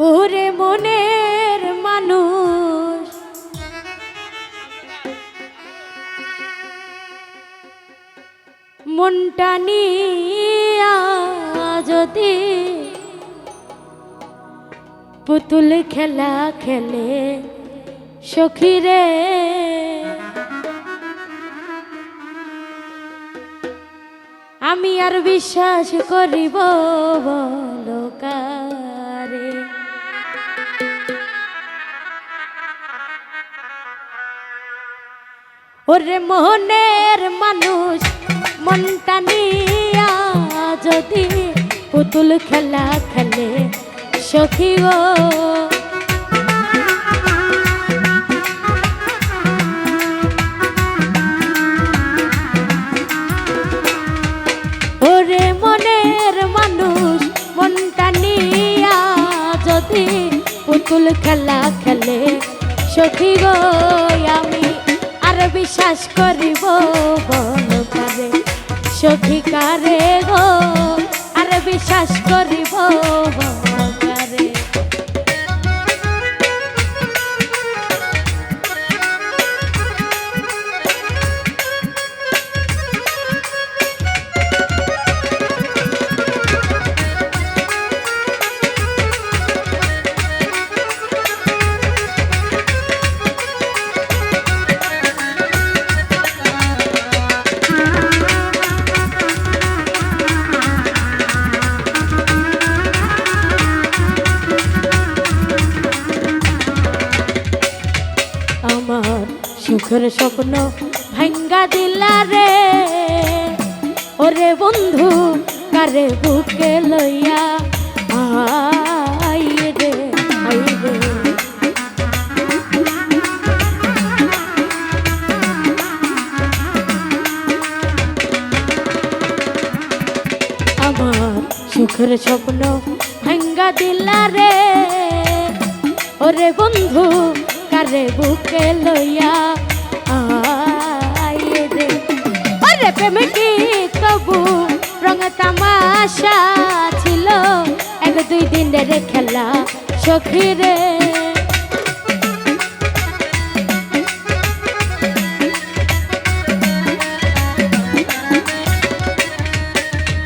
ওরে মনের মানুষ মনটা নিয়া যদি পুতুল খেলা খেলে সখীরে আমি আর বিশ্বাস করিব বলো কারে। ওরে মনের মানুষ মনটা নিয়া যদি পুতুল খেলা খেলে সখী গো ওরে মনের মানুষ মনটা নিয়া যদি পুতুল খেলা খেলে সখী গো আমি আর বিশ্বাস করিব বলো কারে সখী কারে গো আর বিশ্বাস করিব বলো কারে। আমার সুখের স্বপ্ন ভাঙ্গা দিলা রে ওরে বন্ধু কারে বুকে লইয়া আই রে আই রে। আমার সুখের স্বপ্ন ভাঙ্গা দিলা রে ওরে বন্ধু কারে বুকে লইয়া আই রে। ওরে প্রেম কি তবু রঙ তামাশা ছিল এক দুই দিনের খেলা সখী রে।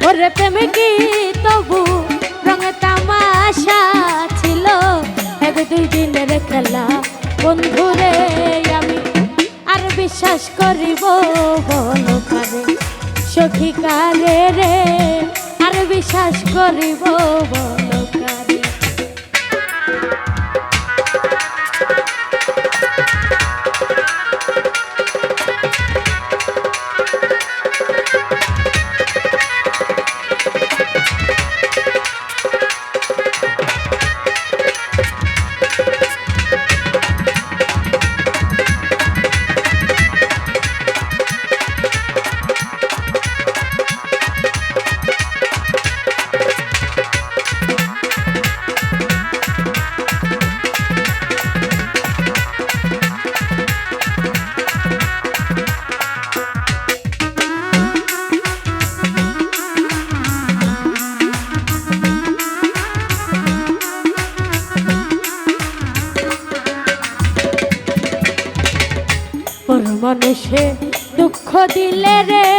ওরে প্রেম কি তবু রঙ তামাশা ছিল এক দুই দিনের খেলা বন্ধুরে আমি আর বিশ্বাস করিব বলো কারে সখী কারে রে আর বিশ্বাস করিব বলো কারে। মানুষে দুঃখ দিলে রে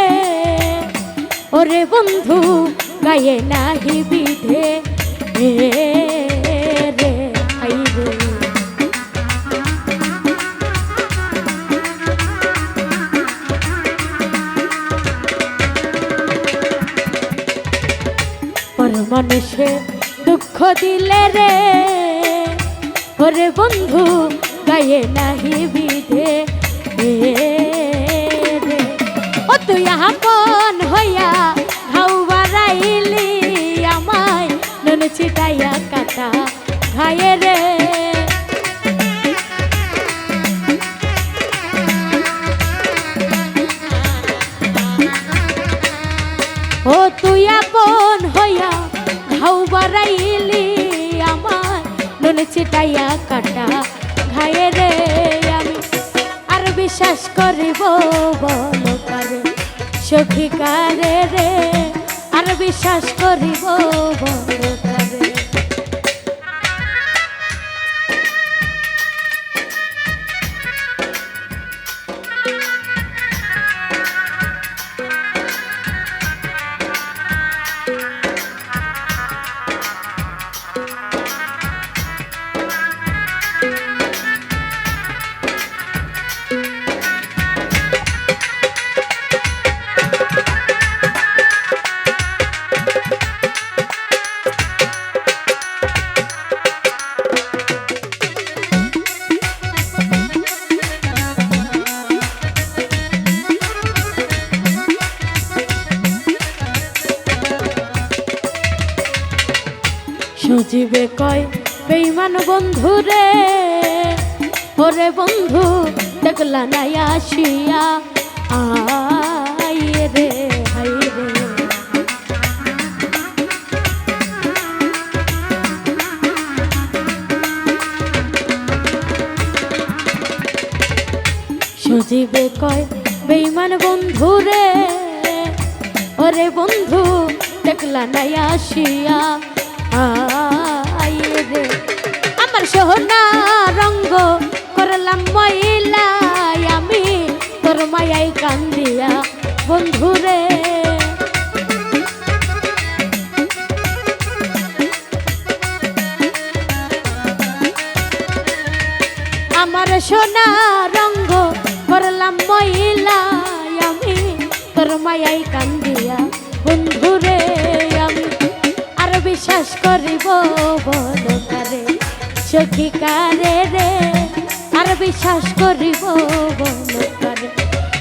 ওরে বন্ধু গায়ে নাহি বিধে রে আই রে। পর মানুষে দুঃখ দিলে রে ওরে বন্ধু গায়ে নাহি বিধে রে। ও তুই আপন হইয়া হাউ বাড়াইলি আমায় নুন ছিটাইয়া কাটা খায়ে রে। ও তুই আপন হইয়া হাউ বাড়াইলি আমায় নুন ছিটাইয়া কাটা খায়ে রে। আমি আর বিশ্বাস করিব বলো কারে সখী কারে রে আর বিশ্বাস করিব বলো কারে। সজীবে কয় বেঈমান বন্ধু রে, ওরে বন্ধু দেখলা নাই আসিয়া, আয় রে হায় রে। সজীবে কয় বেঈমান বন্ধু রে, ওরে বন্ধু দেখলা নাই আসিয়া, আয় রে। আমার সোহনা রঙ্গ করলাম ময়লা, আমি তোর মায়াই কান্দিয়া বন্ধু রে। আমার সোনা রঙ্গ করলাম ময়লা, আমি তোর মায়াই কান্দিয়া বন্ধু রে। আমি আর বিশ্বাস করিব বলো কারে, সখী কারে রে, আর বিশ্বাস করিব বলো কারে।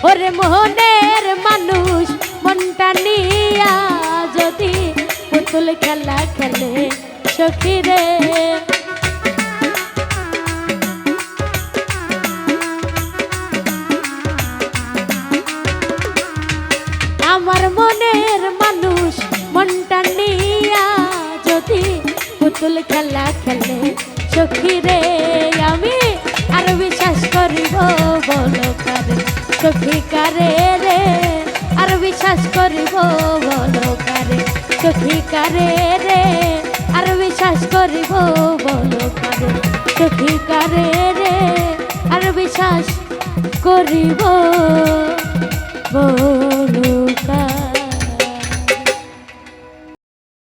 ওরে মোহনের মানুষ মনটা নিয়া যদি পুতুল খেলা খেলে সখী রে। আমার মনের মানুষ মনটা নিয়া যদি পুতুল খেলা খেলে সখী রে। আমি আর বিশ্বাস করিব বলো কারে, সখী কারে রে, আর বিশ্বাস করিব বলো কারে, সখী কারে রে, আর বিশ্বাস করিব বলো কারে, সখী কারে রে, আর বিশ্বাস করিব বলো।